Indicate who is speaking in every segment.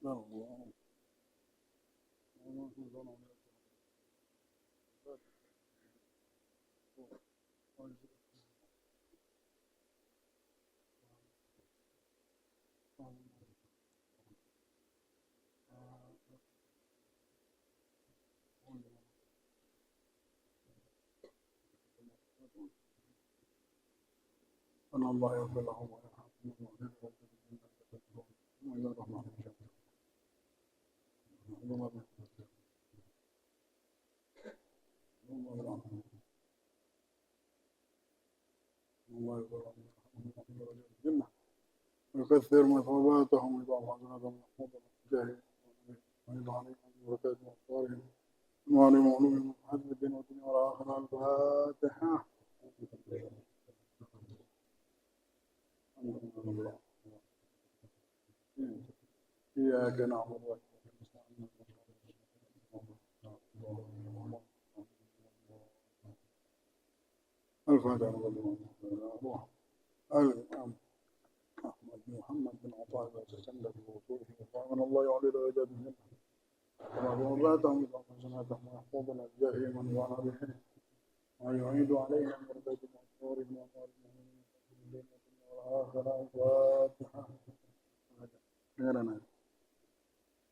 Speaker 1: الله يغفر لهم ويرحمهم وإلى الرحمن ويكثر من ثواباتهم ويضاعف حسناتهم محفوظا جاهل ويضع عليهم بركات وأسرارهم وعلم علوم حسب الدين والدنيا والآخرة. الفاتحة. إياك نعبد وإياك نستعين. الفاتحة. الإمام أحمد بن محمد بن عطاء وتسلم بوصوله ومن الله يعلي درجات الجنة ومرضاتهم وحسناتهم ويحفظنا الجاهل من وعى به ويعيد علينا من بيت المنصور وأموال المؤمنين في الدنيا والآخرة. الفاتحة. غيرنا.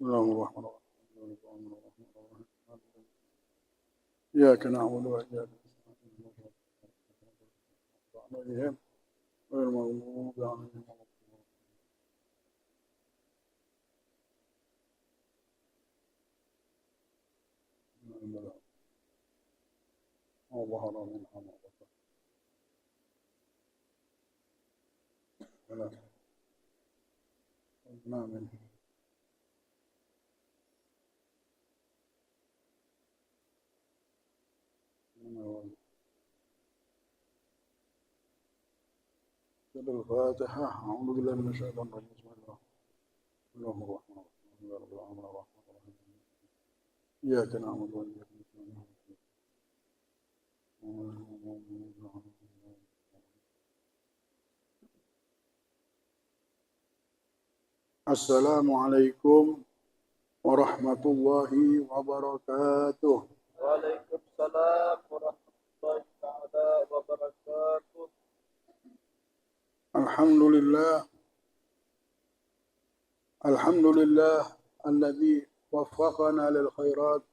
Speaker 1: اللهم الرحمن الرحيم. إياك نعبد وإياك نستعين. غير المغضوب عليهم ولا الضالين. وظهر منها ما بطن. ولا خرجنا منه. الفاتحة. أعوذ بالله من الشيطان الرجيم. بسم الله الرحمن الرحيم. يا رب العالمين الرحمن الرحيم. إياك نعبد وإياك نستعين. السلام عليكم ورحمة الله وبركاته.
Speaker 2: وعليكم السلام ورحمة الله تعالى وبركاته.
Speaker 1: الحمد لله الذي وفقنا للخيرات.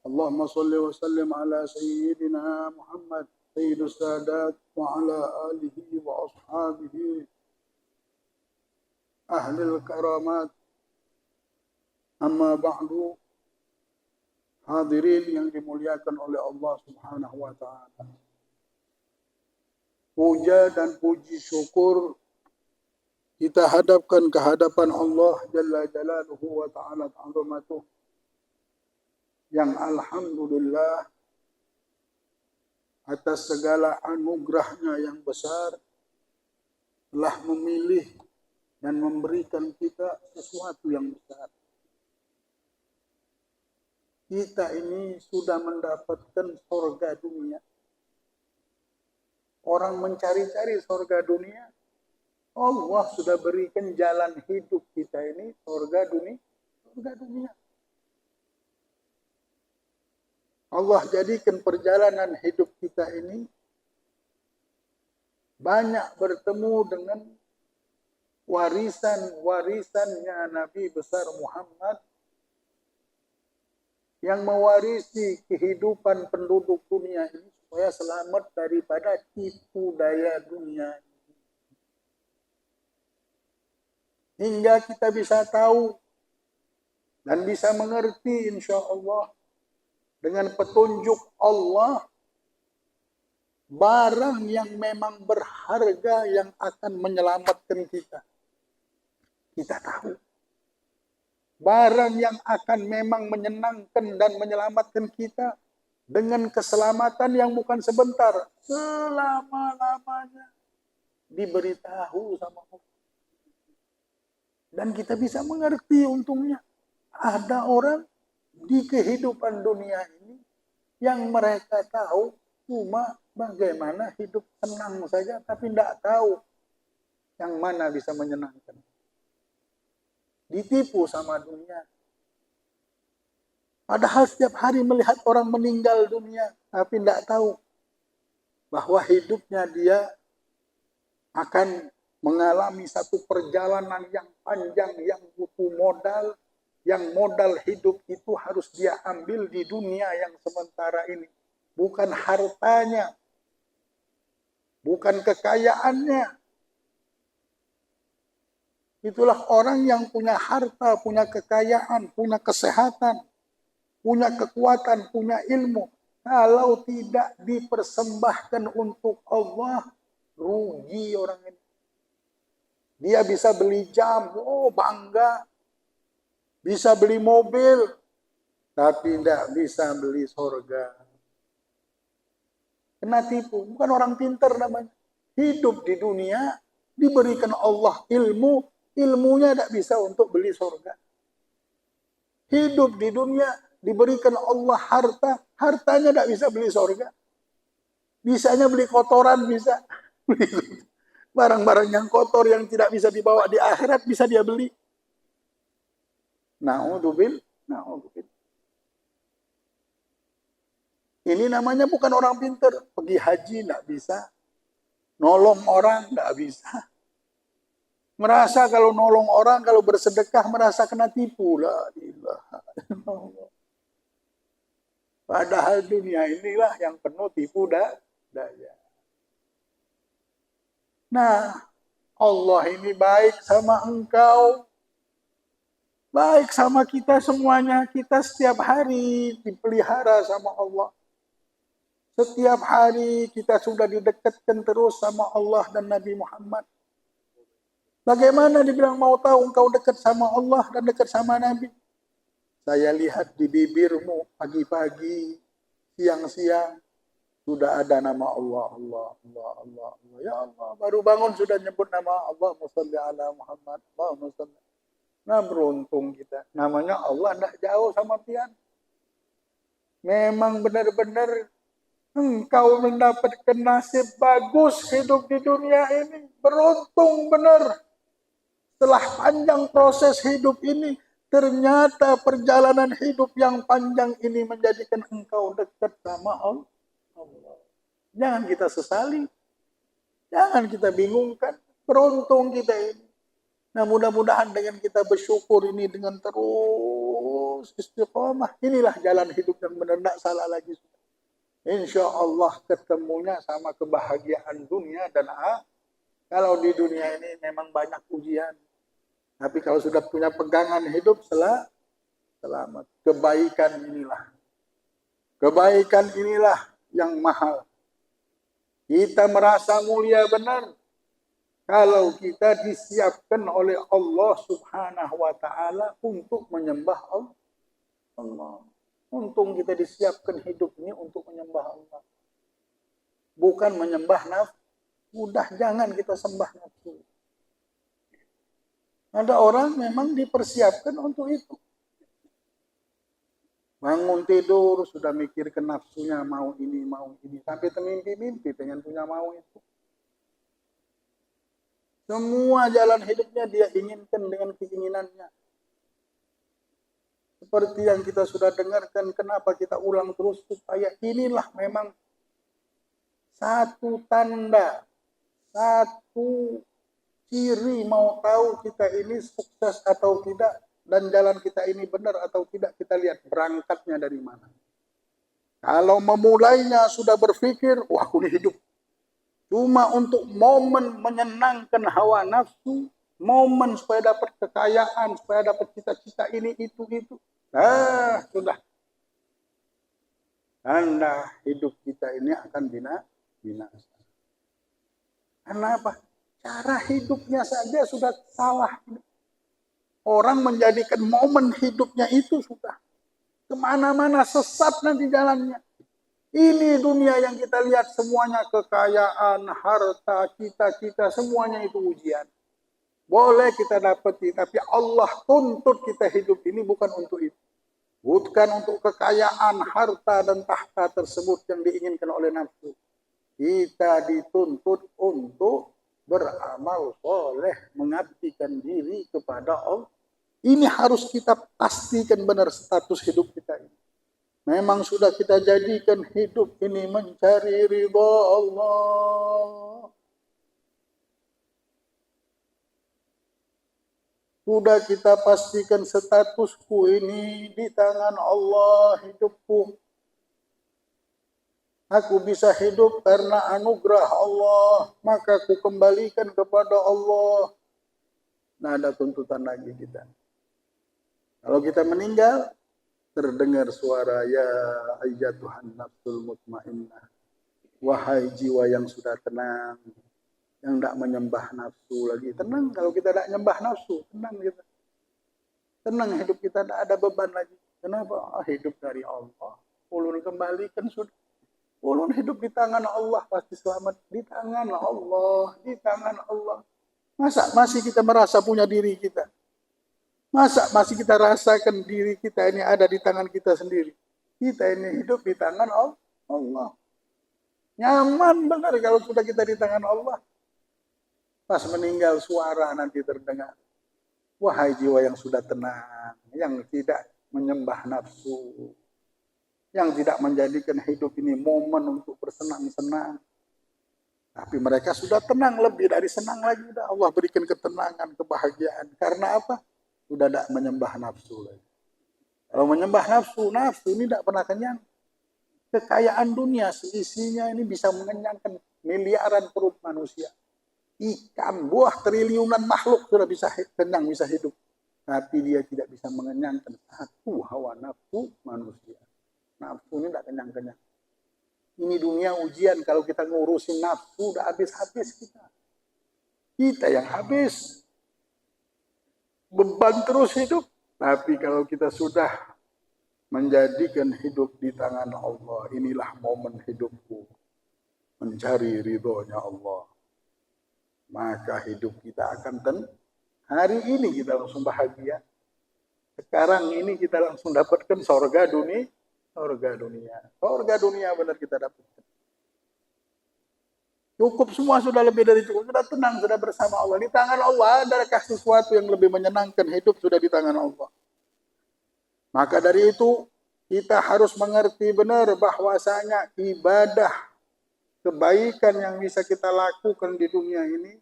Speaker 1: اللهم صل وسلم على سيدنا محمد سيد السادات وعلى آله وأصحابه أهل الكرامات. أما بعد. Hadirin yang dimuliakan oleh Allah Subhanahu wa Ta'ala. Puja dan puji syukur kita hadapkan ke hadapan Allah Jalla Jalaluhu wa Ta'ala Ta'azamatuh, yang alhamdulillah atas segala anugerahnya yang besar telah memilih dan memberikan kita sesuatu yang besar. Kita ini sudah mendapatkan surga dunia. Orang mencari-cari surga dunia, Allah sudah berikan jalan hidup kita ini surga dunia. Allah jadikan perjalanan hidup kita ini banyak bertemu dengan warisannya Nabi besar Muhammad, yang mewarisi kehidupan penduduk dunia ini supaya selamat daripada tipu daya dunia ini. Hingga kita bisa tahu dan bisa mengerti insya Allah dengan petunjuk Allah barang yang memang berharga yang akan menyelamatkan kita. Kita tahu. Barang yang akan memang menyenangkan dan menyelamatkan kita dengan keselamatan yang bukan sebentar, selama-lamanya diberitahu sama Allah. Dan kita bisa mengerti untungnya. Ada orang di kehidupan dunia ini yang mereka tahu cuma bagaimana hidup tenang saja, tapi tidak tahu yang mana bisa menyenangkan. ditipu sama dunia. Padahal setiap hari melihat orang meninggal dunia, tapi tidak tahu bahwa hidupnya dia akan mengalami satu perjalanan yang panjang, yang butuh modal, yang modal hidup itu harus dia ambil di dunia yang sementara ini. Bukan hartanya, bukan kekayaannya. Itulah orang yang punya harta, punya kekayaan, punya kesehatan, punya kekuatan, punya ilmu. Kalau tidak dipersembahkan untuk Allah, rugi orang ini. Dia bisa beli jam, oh bangga. Bisa beli mobil, tapi tidak bisa beli surga. Kena tipu, bukan orang pintar namanya. Hidup di dunia, diberikan Allah ilmu, ilmunya tidak bisa untuk beli surga. Hidup di dunia, diberikan Allah harta, hartanya tidak bisa beli surga. Bisanya beli kotoran, bisa. Barang-barang yang kotor yang tidak bisa dibawa di akhirat, bisa dia beli. Na'udzubillah. Ini namanya bukan orang pintar. Pergi haji tidak bisa. Nolong orang tidak bisa. Merasa kalau nolong orang, kalau bersedekah, merasa kena tipu. La ilaha illallah. Padahal dunia inilah yang penuh tipu daya. Nah, Allah ini baik sama engkau. Baik sama kita semuanya. Kita setiap hari dipelihara sama Allah. Setiap hari kita sudah didekatkan terus sama Allah dan Nabi Muhammad. Bagaimana dibilang mau tahu engkau dekat sama Allah dan dekat sama Nabi? Saya lihat di bibirmu pagi-pagi, siang-siang, sudah ada nama Allah. Ya Allah, baru bangun sudah nyebut nama Allah. Shalli ala Muhammad. Allahumma shalli. Nah, beruntung kita. Namanya Allah tidak jauh sama pian. Memang benar-benar engkau mendapatkan nasib bagus hidup di dunia ini. Beruntung benar. Setelah panjang proses hidup ini, ternyata perjalanan hidup yang panjang ini menjadikan engkau dekat sama Allah. Jangan kita sesali. Jangan kita bingungkan. Beruntung kita ini. Nah, mudah-mudahan dengan kita bersyukur ini dengan terus istiqomah. Inilah jalan hidup yang benar, tidak salah lagi. Insya Allah ketemunya sama kebahagiaan dunia dan akhirat. Kalau di dunia ini memang banyak ujian. Tapi kalau sudah punya pegangan hidup, selamat. Kebaikan inilah yang mahal. Kita merasa mulia benar kalau kita disiapkan oleh Allah Subhanahu wa Ta'ala untuk menyembah Allah. Untung kita disiapkan hidup ini untuk menyembah Allah. Bukan menyembah nafsu. Udah jangan kita sembah nafsu. Ada orang memang dipersiapkan untuk itu. Bangun tidur sudah mikir ke nafsunya mau ini. Sampai termimpi-mimpi pengen punya mau itu. Semua jalan hidupnya dia inginkan dengan keinginannya. Seperti yang kita sudah dengarkan, kenapa kita ulang terus, supaya inilah memang satu tanda, satu ciri mau tahu kita ini sukses atau tidak, dan jalan kita ini benar atau tidak, kita lihat berangkatnya dari mana. Kalau memulainya sudah berpikir, wah aku ini hidup cuma untuk momen menyenangkan hawa nafsu, momen supaya dapat kekayaan, supaya dapat cita-cita ini, itu. Sudah. Tanda hidup kita ini akan binasa. Karena apa? Cara hidupnya saja sudah salah. Orang menjadikan momen hidupnya itu sudah kemana-mana sesat nanti jalannya. Ini dunia yang kita lihat semuanya kekayaan, harta, cita-cita, semuanya itu ujian. Boleh kita dapati, tapi Allah tuntut kita hidup ini bukan untuk itu. Bukan untuk kekayaan, harta, dan tahta tersebut yang diinginkan oleh nafsu. Kita dituntut untuk beramal soleh, mengabdikan diri kepada Allah. Ini harus kita pastikan benar status hidup kita ini. Memang sudah kita jadikan hidup ini mencari ridha Allah. Sudah kita pastikan statusku ini di tangan Allah hidupku. Aku bisa hidup karena anugerah Allah, maka aku kembalikan kepada Allah. Nah, ada tuntutan lagi kita. Kalau kita meninggal, terdengar suara ya ayyatuhan nafsul mutmainnah. Wahai jiwa yang sudah tenang, yang tidak menyembah nafsu lagi. Tenang kalau kita tidak menyembah nafsu, tenang kita. Tenang hidup kita, tidak ada beban lagi. Kenapa? Hidup dari Allah. Ulun kembalikan sudah. Ulun hidup di tangan Allah, pasti selamat. Di tangan Allah, di tangan Allah. Masa masih kita merasa punya diri kita? Masa masih kita rasakan diri kita ini ada di tangan kita sendiri? Kita ini hidup di tangan Allah. Nyaman benar kalau sudah kita di tangan Allah. Pas meninggal suara nanti terdengar. Wahai jiwa yang sudah tenang, yang tidak menyembah nafsu, yang tidak menjadikan hidup ini momen untuk bersenang-senang. Tapi mereka sudah tenang, lebih dari senang lagi. Allah berikan ketenangan, kebahagiaan. Karena apa? Sudah tidak menyembah nafsu lagi. Kalau menyembah nafsu, nafsu ini tidak pernah kenyang. Kekayaan dunia seisinya ini bisa mengenyangkan miliaran perut manusia. Ikan, buah, triliunan makhluk sudah bisa kenyang, bisa hidup. Tapi dia tidak bisa mengenyangkan satu hawa nafsu manusia. Nafsu ini tidak kenyang-kenyang. Ini dunia ujian, kalau kita ngurusin nafsu, udah habis-habis kita. Kita yang habis. Beban terus hidup. Tapi kalau kita sudah menjadikan hidup di tangan Allah, inilah momen hidupku. Mencari ridhonya Allah. Maka hidup kita akan tenang. Hari ini kita langsung bahagia. Sekarang ini kita langsung dapatkan surga dunia. Surga dunia. Surga dunia benar kita dapatkan. Cukup semua sudah lebih dari cukup. Sudah tenang, sudah bersama Allah. Di tangan Allah adakah sesuatu yang lebih menyenangkan hidup sudah di tangan Allah. Maka dari itu kita harus mengerti benar bahwasanya ibadah kebaikan yang bisa kita lakukan di dunia ini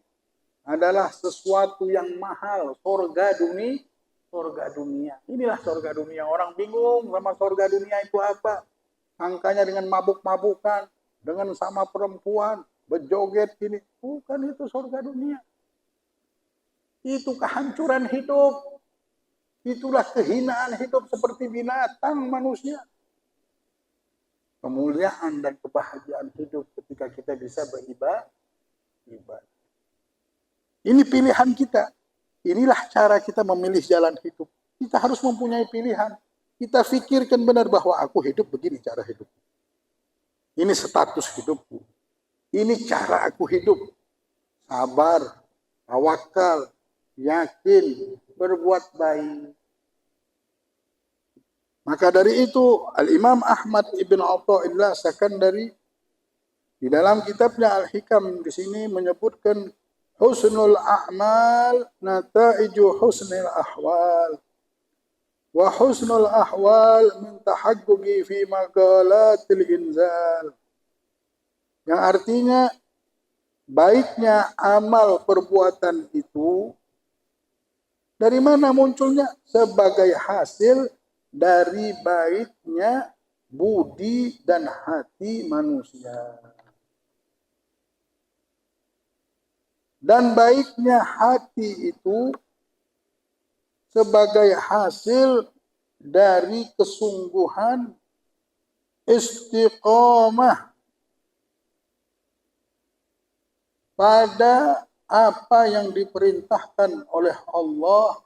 Speaker 1: adalah sesuatu yang mahal. Surga dunia. Inilah surga dunia. Orang bingung sama surga dunia itu apa. Angkanya dengan mabuk-mabukan, dengan sama perempuan, berjoget ini. Bukan itu surga dunia. Itu kehancuran hidup. Itulah kehinaan hidup seperti binatang manusia. Kemuliaan dan kebahagiaan hidup ketika kita bisa beribadah. Ini pilihan kita. Inilah cara kita memilih jalan hidup. Kita harus mempunyai pilihan. Kita pikirkan benar bahwa aku hidup begini cara hidup. Ini status hidupku. Ini cara aku hidup. Sabar, tawakal, yakin, berbuat baik. Maka dari itu Al-Imam Ahmad Ibn Athaillah Sakandari di dalam kitabnya Al-Hikam di sini menyebutkan husnul a'mal nata'iju husnul ahwal wa husnul ahwal min tahaqquqi fi maqalatil inzal, yang artinya baiknya amal perbuatan itu dari mana munculnya? Sebagai hasil dari baiknya budi dan hati manusia. Dan baiknya hati itu sebagai hasil dari kesungguhan istiqomah pada apa yang diperintahkan oleh Allah,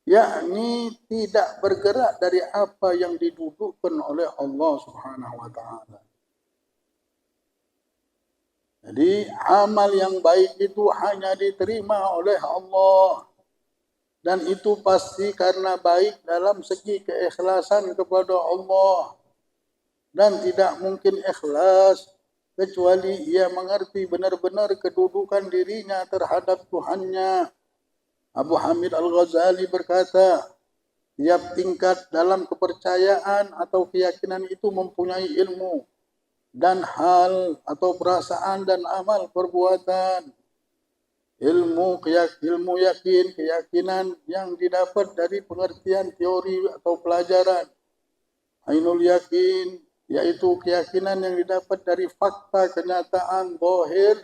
Speaker 1: yakni tidak bergerak dari apa yang didudukkan oleh Allah Subhanahu wa taala. Jadi amal yang baik itu hanya diterima oleh Allah. Dan itu pasti karena baik dalam segi keikhlasan kepada Allah. Dan tidak mungkin ikhlas kecuali ia mengerti benar-benar kedudukan dirinya terhadap Tuhannya. Abu Hamid Al-Ghazali berkata, tiap tingkat dalam kepercayaan atau keyakinan itu mempunyai ilmu dan hal atau perasaan dan amal perbuatan. Ilmu yakin, keyakinan yang didapat dari pengertian teori atau pelajaran. Ainul yakin, yaitu keyakinan yang didapat dari fakta kenyataan zahir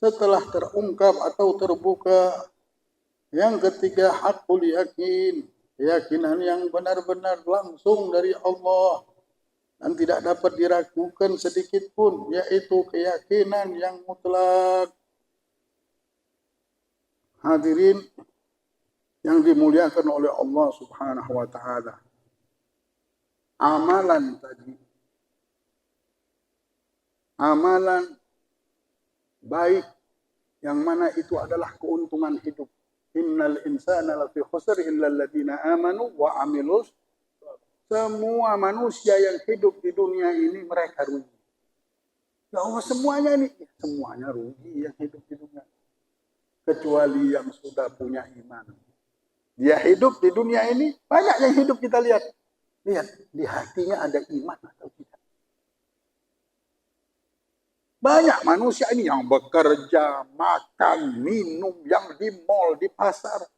Speaker 1: setelah terungkap atau terbuka. Yang ketiga, hakul yakin, keyakinan yang benar-benar langsung dari Allah dan tidak dapat diragukan sedikit pun, yaitu keyakinan yang mutlak. Hadirin yang dimuliakan oleh Allah Subhanahu wa taala. Amalan tadi, amalan baik yang mana itu adalah keuntungan hidup. Innal insana lafi khusr illa alladziina amanu wa amilus. Semua manusia yang hidup di dunia ini mereka rugi. Ya Allah, semuanya ini, semuanya rugi yang hidup di dunia. Kecuali yang sudah punya iman. Dia hidup di dunia ini, banyak yang hidup kita lihat. Lihat, di hatinya ada iman atau tidak. Banyak manusia ini yang bekerja, makan, minum, yang di mal, di pasar.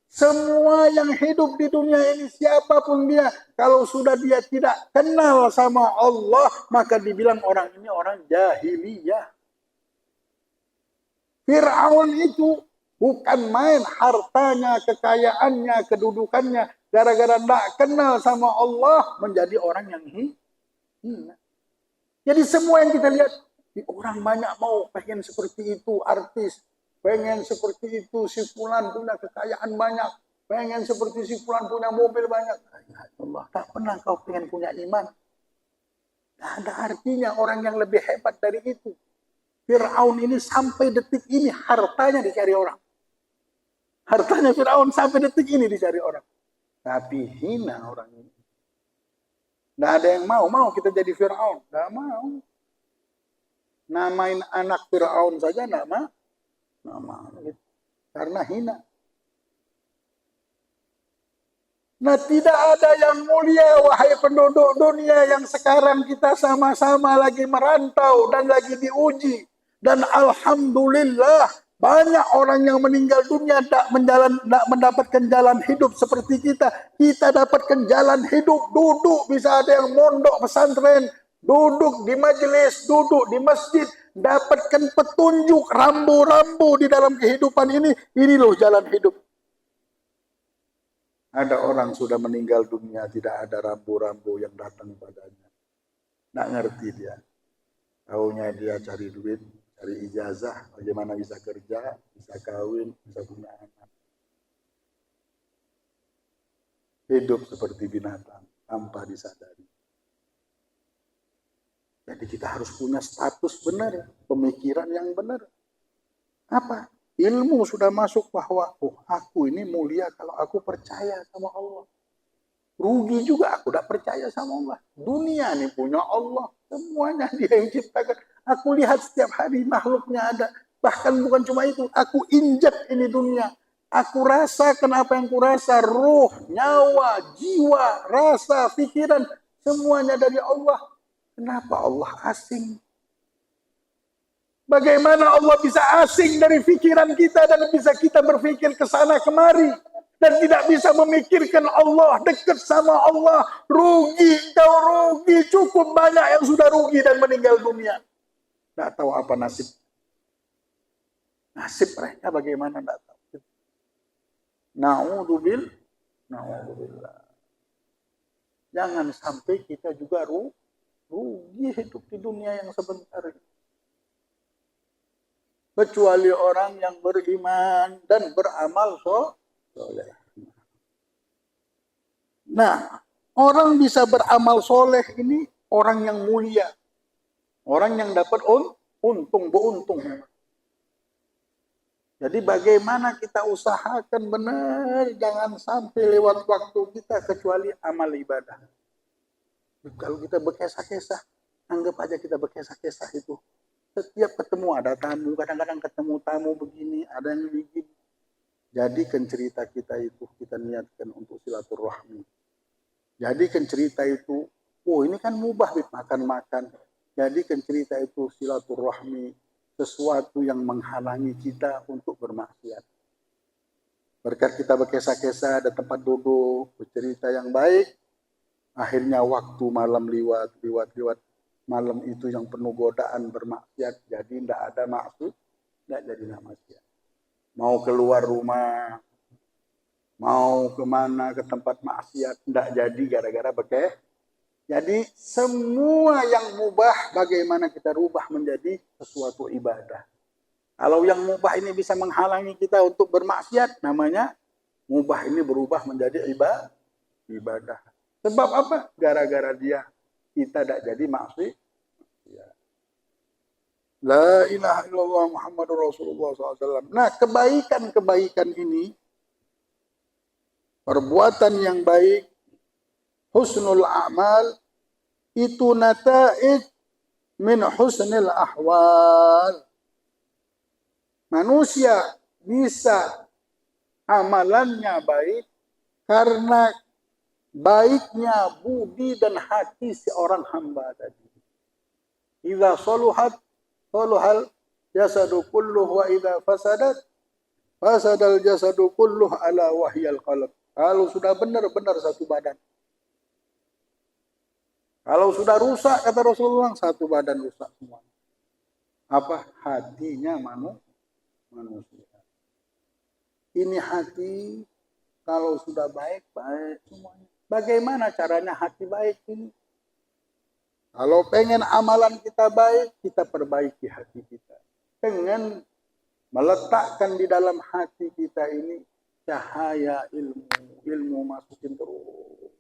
Speaker 1: Semua yang hidup di dunia ini, siapapun dia, kalau sudah dia tidak kenal sama Allah, maka dibilang orang ini orang jahiliyah. Fir'aun itu bukan main hartanya, kekayaannya, kedudukannya. Gara-gara tidak kenal sama Allah, menjadi orang yang hina. Jadi semua yang kita lihat, orang banyak mau pengen seperti itu, artis. Pengen seperti itu, si fulan punya kekayaan banyak. Pengen seperti si fulan punya mobil banyak. Ya Allah, tak pernah kau pengen punya iman. Tidak ada artinya orang yang lebih hebat dari itu. Fir'aun ini sampai detik ini hartanya dicari orang. Hartanya Fir'aun sampai detik ini dicari orang. Tapi hina orang ini. Tidak ada yang mau kita jadi Fir'aun. Tidak mau. Namain anak Fir'aun saja tidak mau. Karena hina. Nah, tidak ada yang mulia, wahai penduduk dunia yang sekarang kita sama-sama lagi merantau dan lagi diuji. Dan alhamdulillah, banyak orang yang meninggal dunia tak mendapatkan jalan hidup seperti kita. Kita dapatkan jalan hidup, duduk, bisa ada yang mondok pesantren, duduk di majelis, duduk di masjid, dapatkan petunjuk rambu-rambu di dalam kehidupan ini. Ini loh jalan hidup. Ada orang sudah meninggal dunia, tidak ada rambu-rambu yang datang padanya. Tidak ngerti dia. Taunya dia cari duit, cari ijazah, bagaimana bisa kerja, bisa kawin, bisa punya anak. Hidup seperti binatang, tanpa disadari. Jadi kita harus punya status benar, pemikiran yang benar. Apa? Ilmu sudah masuk bahwa aku ini mulia kalau aku percaya sama Allah. Rugi juga aku tidak percaya sama Allah. Dunia ini punya Allah. Semuanya dia yang ciptakan. Aku lihat setiap hari makhluknya ada. Bahkan bukan cuma itu. Aku injak ini dunia. Aku rasakan apa yang kurasa. Ruh, nyawa, jiwa, rasa, pikiran. Semuanya dari Allah. Kenapa Allah asing? Bagaimana Allah bisa asing dari pikiran kita dan bisa kita berpikir ke sana kemari dan tidak bisa memikirkan Allah, dekat sama Allah. Rugi, kau rugi, cukup banyak yang sudah rugi dan meninggal dunia. Tidak tahu apa nasib. Nasib mereka bagaimana tidak tahu. Na'udzubillah. Jangan sampai kita juga rugi hidup di dunia yang sebentar ini. Kecuali orang yang beriman dan beramal soleh. Nah, orang bisa beramal soleh ini orang yang mulia. Orang yang dapat beruntung. Jadi bagaimana kita usahakan benar, jangan sampai lewat waktu kita kecuali amal ibadah. Kalau kita berkesah-kesah, anggap aja kita berkesah-kesah itu. Setiap ketemu ada tamu, kadang-kadang ketemu tamu begini, ada yang begini. Jadikan cerita kita itu kita niatkan untuk silaturahmi. Jadikan cerita itu, oh ini kan mubah makan-makan. Jadikan cerita itu silaturahmi, sesuatu yang menghalangi kita untuk bermaksiat. Berkat kita berkesah-kesah, ada tempat duduk, bercerita yang baik, akhirnya waktu malam lewat. Malam itu yang penuh godaan bermaksiat, jadi tidak ada maksud, tidak jadi maksiat. Mau keluar rumah, mau kemana ke tempat maksiat, tidak jadi gara-gara bekeh. Jadi semua yang mubah bagaimana kita rubah menjadi sesuatu ibadah. Kalau yang mubah ini bisa menghalangi kita untuk bermaksiat, namanya mubah ini berubah menjadi ibadah. Sebab apa? Gara-gara dia kita tidak jadi maksiat. La ilaha illallah Muhammadur Rasulullah SAW. Nah, kebaikan-kebaikan ini, perbuatan yang baik, husnul a'mal, itu nata'id min husnil ahwal. Manusia bisa amalannya baik karena baiknya budi dan hati seorang hamba tadi. Idza saluhat saluhal jasadu kulluh wa idza fasadat fasadal jasadu kulluh ala wahyal qalb. Kalau sudah benar-benar satu badan. Kalau sudah rusak kata Rasulullah, satu badan rusak semua. Apa? Hatinya manusia. Ini hati kalau sudah baik semuanya. Bagaimana caranya hati baik ini? Kalau pengen amalan kita baik, kita perbaiki hati kita. Dengan meletakkan di dalam hati kita ini cahaya ilmu. Ilmu masukin terus.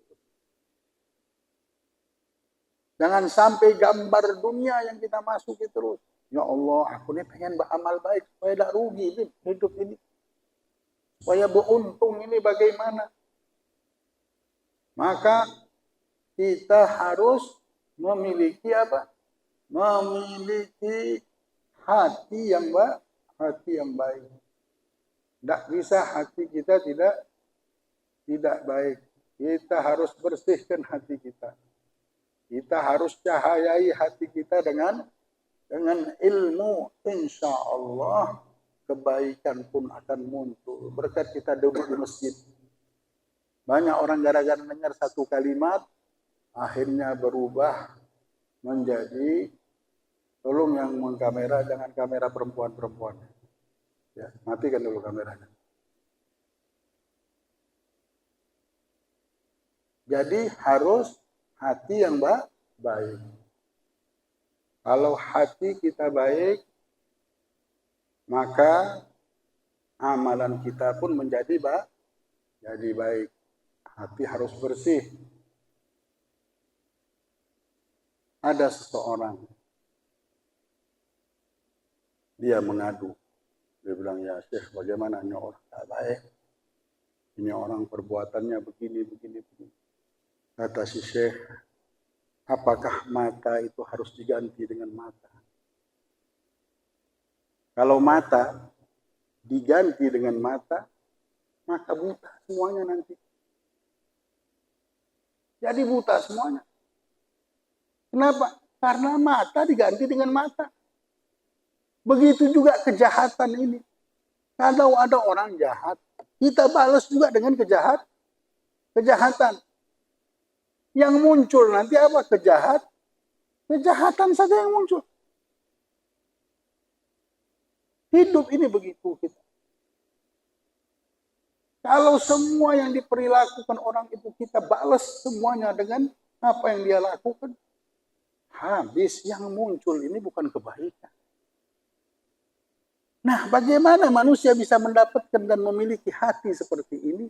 Speaker 1: Jangan sampai gambar dunia yang kita masuki terus. Ya Allah, aku ini pengen beramal baik supaya tidak rugi hidup ini. Supaya beruntung ini bagaimana? Maka kita harus memiliki apa? Memiliki hati yang baik. Tidak bisa hati kita tidak baik. Kita harus bersihkan hati kita. Kita harus cahayai hati kita dengan ilmu. Insya Allah kebaikan pun akan muncul. Berkat kita duduk di masjid. Banyak orang gara-gara dengar satu kalimat akhirnya berubah menjadi, tolong yang mengkamera jangan kamera perempuan-perempuan. Ya, matikan dulu kameranya. Jadi harus hati yang baik. Kalau hati kita baik, maka amalan kita pun menjadi baik. Hati harus bersih. Ada seseorang, dia mengadu. Dia bilang, ya Syekh, bagaimana ini orang tak baik? Ini orang perbuatannya begini. Kata si Syekh, apakah mata itu harus diganti dengan mata? Kalau mata diganti dengan mata, maka buta semuanya nanti. Jadi buta semuanya. Kenapa? Karena mata diganti dengan mata. Begitu juga kejahatan ini. Kalau ada orang jahat, kita balas juga dengan kejahatan. Yang muncul nanti apa? Kejahatan saja yang muncul. Hidup ini begitu kita. Kalau semua yang diperlakukan orang itu kita balas semuanya dengan apa yang dia lakukan, habis yang muncul ini bukan kebaikan. Nah, bagaimana manusia bisa mendapatkan dan memiliki hati seperti ini?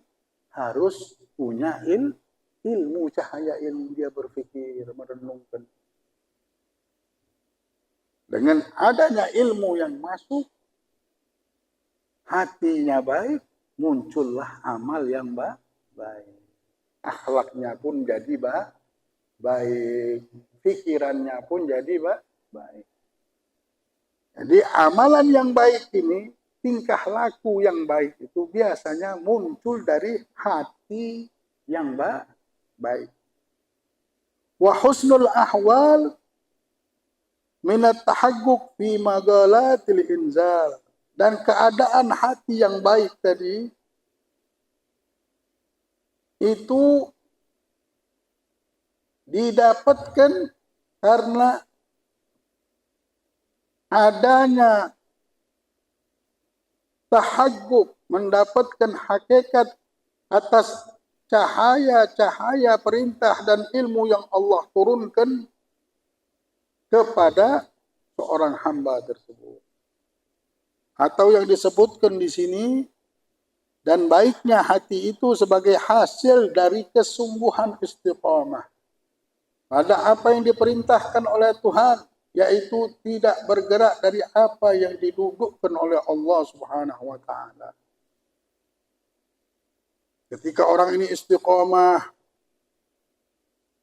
Speaker 1: Harus punya ilmu, cahaya ilmu, dia berpikir, merenungkan. Dengan adanya ilmu yang masuk, hatinya baik, muncullah amal yang baik. Akhlaknya pun jadi baik. Pikirannya pun jadi baik. Jadi amalan yang baik ini tingkah laku yang baik itu biasanya muncul dari hati yang baik. Wa husnul ahwal minat tahaqquq fi magalatil inzal. Dan keadaan hati yang baik tadi itu didapatkan karena adanya tahaqquq, mendapatkan hakikat atas cahaya-cahaya perintah dan ilmu yang Allah turunkan kepada seorang hamba tersebut. Atau yang disebutkan di sini, dan baiknya hati itu sebagai hasil dari kesungguhan istiqamah pada apa yang diperintahkan oleh Tuhan, yaitu tidak bergerak dari apa yang didudukkan oleh Allah Subhanahu wa taala. Ketika orang ini istiqamah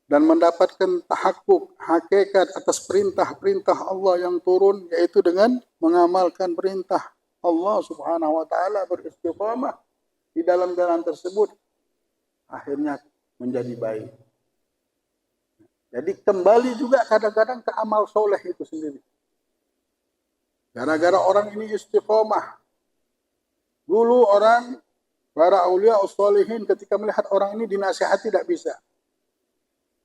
Speaker 1: dan mendapatkan tahaqquq, hakikat atas perintah-perintah Allah yang turun, yaitu dengan mengamalkan perintah Allah Subhanahu wa taala, beristiqamah di dalam jalan tersebut, akhirnya menjadi baik. Jadi kembali juga kadang-kadang ke amal soleh itu sendiri. Gara-gara orang ini istiqamah. Dulu orang, para aulia usholihin ketika melihat orang ini dinasihati tidak bisa.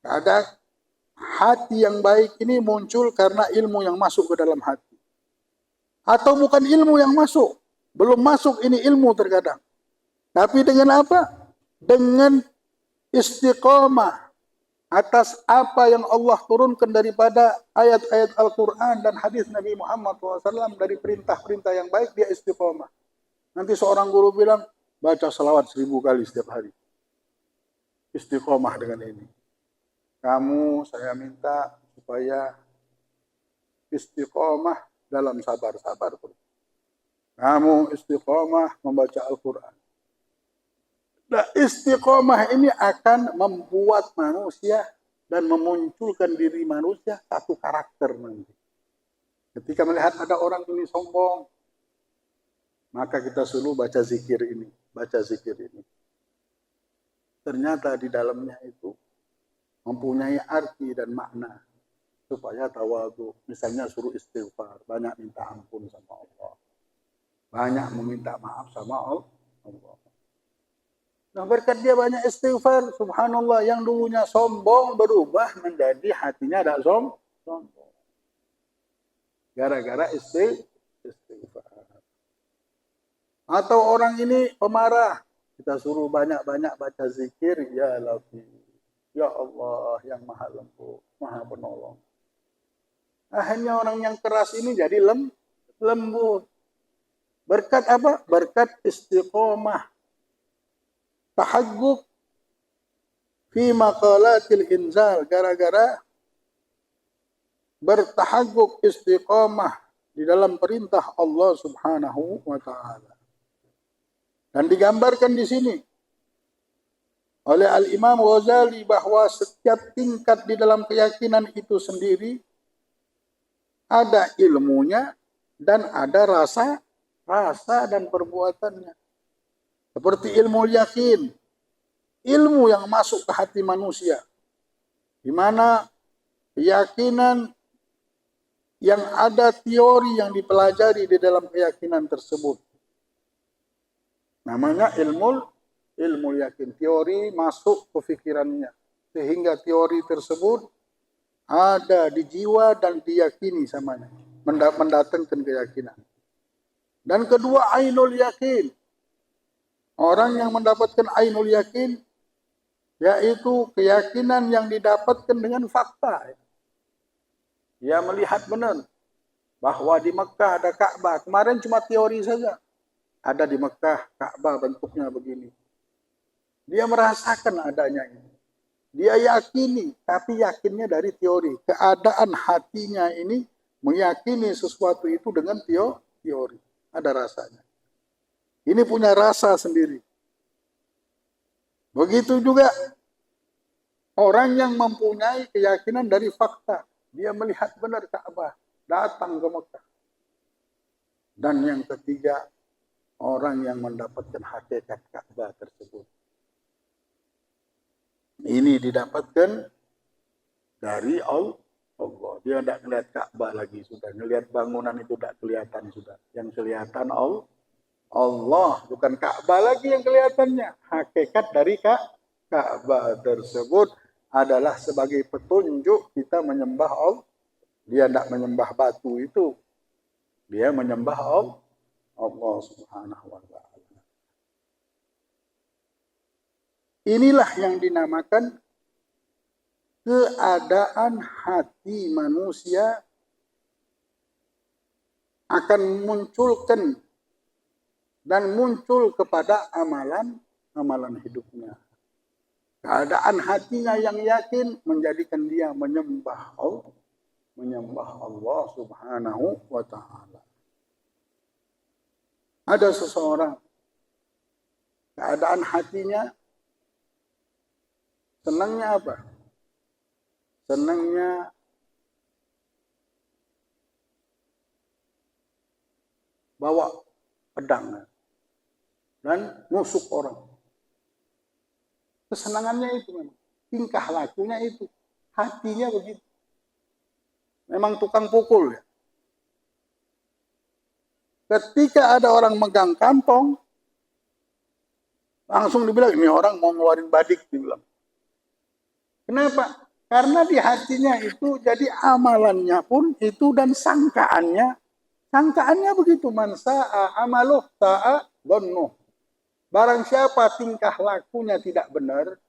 Speaker 1: Ada hati yang baik ini muncul karena ilmu yang masuk ke dalam hati. Atau bukan ilmu yang masuk. Belum masuk ini ilmu terkadang. Tapi dengan apa? Dengan istiqamah atas apa yang Allah turunkan daripada ayat-ayat Al-Quran dan hadis Nabi Muhammad SAW dari perintah-perintah yang baik, dia istiqamah. Nanti seorang guru bilang, baca salawat 1000 kali setiap hari. Istiqamah dengan ini. Kamu, saya minta supaya istiqamah dalam sabar-sabar. Kamu istiqamah membaca Al-Quran. Nah, istiqamah ini akan membuat manusia dan memunculkan diri manusia satu karakter nanti. Ketika melihat ada orang ini sombong, maka kita suruh baca zikir ini, baca zikir ini. Ternyata di dalamnya itu mempunyai arti dan makna supaya tawadhu. Misalnya suruh istighfar, banyak minta ampun sama Allah, banyak meminta maaf sama Allah. Nah, berkat dia banyak istighfar, subhanallah, yang dulunya sombong berubah menjadi hatinya tidak sombong. Gara-gara istighfar. Atau orang ini pemarah, kita suruh banyak-banyak baca zikir, ya Latif, ya Allah yang maha lembut, maha penolong. Akhirnya orang yang keras ini jadi lembut. Berkat apa? Berkat istiqomah. Tahaqquq fi maqalatil inzal. Gara-gara bertahaqquq istiqomah di dalam perintah Allah Subhanahu wa ta'ala. Dan digambarkan di sini oleh Al-Imam Ghazali bahwa setiap tingkat di dalam keyakinan itu sendiri ada ilmunya dan ada rasa dan perbuatannya. Seperti ilmu yakin, ilmu yang masuk ke hati manusia, di mana keyakinan yang ada teori yang dipelajari di dalam keyakinan tersebut. Namanya ilmu yakin. Teori masuk ke pikirannya. Sehingga teori tersebut ada di jiwa dan diyakini samanya. Mendatangkan keyakinan. Dan kedua, ainul yakin. Orang yang mendapatkan ainul yakin, yaitu keyakinan yang didapatkan dengan fakta. Dia melihat benar bahwa di Mekah ada Ka'bah. Kemarin cuma teori saja. Ada di Mekah, Ka'bah bentuknya begini. Dia merasakan adanya ini. Dia yakini, tapi yakinnya dari teori. Keadaan hatinya ini meyakini sesuatu itu dengan teori. Ada rasanya. Ini punya rasa sendiri. Begitu juga orang yang mempunyai keyakinan dari fakta. Dia melihat benar Ka'bah, datang ke Mekah. Dan yang ketiga, orang yang mendapatkan hakikat Ka'bah tersebut. Ini didapatkan dari Allah. Dia tidak melihat Ka'bah lagi sudah. Melihat bangunan itu tidak kelihatan sudah. Yang kelihatan Allah. Bukan Ka'bah lagi yang kelihatannya. Hakikat dari Ka'bah tersebut adalah sebagai petunjuk kita menyembah Allah. Dia tidak menyembah batu itu. Dia menyembah Allah Subhanahu wa ta'ala. Inilah yang dinamakan keadaan hati manusia akan munculkan dan muncul kepada amalan hidupnya. Keadaan hatinya yang yakin menjadikan dia menyembah Allah Subhanahu wa ta'ala. Ada seseorang keadaan hatinya senangnya apa? Senangnya bawa pedang dan nusuk orang. Kesenangannya itu memang. Tingkah lakunya itu. Hatinya begitu. Memang tukang pukul ya. Ketika ada orang megang kantong, langsung dibilang, ini orang mau ngeluarin badik, dibilang. Kenapa? Karena di hatinya itu, jadi amalannya pun itu dan sangkaannya begitu. Man sa'a amaluh sa'a dhannuh. Barang siapa tingkah lakunya tidak benar,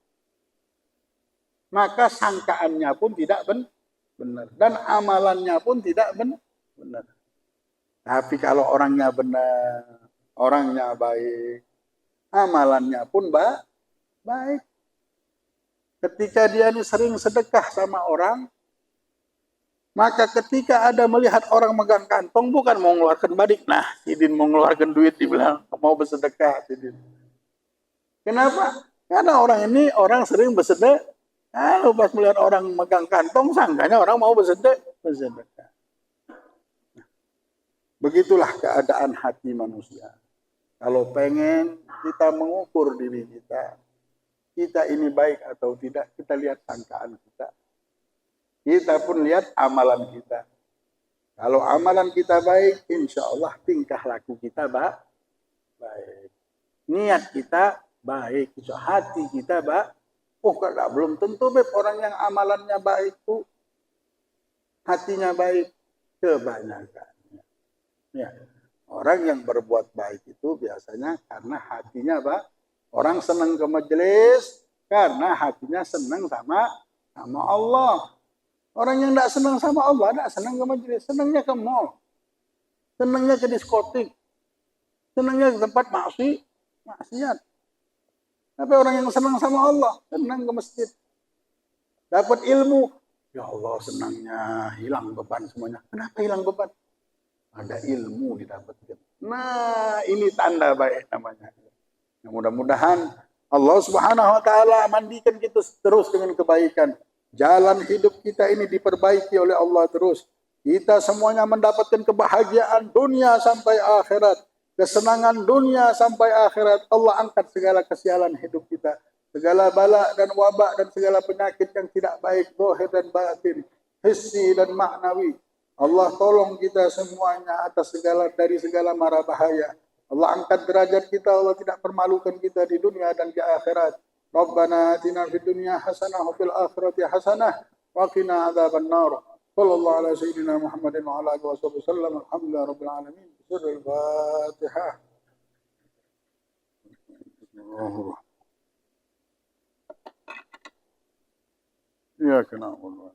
Speaker 1: maka sangkaannya pun tidak benar. Dan amalannya pun tidak benar. Tapi kalau orangnya benar, orangnya baik, amalannya pun baik. Ketika dia ini sering sedekah sama orang, maka ketika ada melihat orang megang kantong, bukan mau mengeluarkan badik. Nah, Sidin mau mengeluarkan duit, dibilang mau bersedekah, Sidin. Kenapa? Karena orang ini orang sering bersedekah. Kalau pas melihat orang megang kantong, sangkanya orang mau bersedekah. Begitulah keadaan hati manusia. Kalau pengen kita mengukur diri kita ini baik atau tidak, kita lihat sangkaan kita. Kita pun lihat amalan kita. Kalau amalan kita baik, insya Allah tingkah laku kita baik. Niat kita baik, hati kita baik. Kalau belum tentu orang yang amalannya baik itu hatinya baik kebanyakan. Ya, orang yang berbuat baik itu biasanya karena hatinya baik. Orang senang ke majelis karena hatinya senang sama Allah. Orang yang tidak senang sama Allah, tidak senang ke majelis, senangnya ke mall, senangnya ke diskotik, senangnya ke tempat maksiat. Tapi orang yang senang sama Allah, senang ke masjid, dapat ilmu, ya Allah senangnya hilang beban semuanya. Kenapa hilang beban? Ada ilmu didapatkan. Nah, ini tanda baik namanya. Mudah-mudahan Allah Subhanahu wa ta'ala mandikan kita terus dengan kebaikan. Jalan hidup kita ini diperbaiki oleh Allah terus. Kita semuanya mendapatkan kebahagiaan dunia sampai akhirat. Kesenangan dunia sampai akhirat. Allah angkat segala kesialan hidup kita. Segala bala dan wabak dan segala penyakit yang tidak baik, zahir dan batin, hissi dan maknawi. Allah tolong kita semuanya dari segala mara bahaya. Allah angkat derajat kita, Allah tidak permalukan kita di dunia dan di akhirat. Rabbana atina fid dunya hasanah wa fil akhirati hasanah wa qina adzaban nar. Sallallahu ala sayyidina Muhammadin wa ala alihi wasallam. Alhamdulillah rabbil alamin. Surah Al-Fatihah. Ya kana Allah.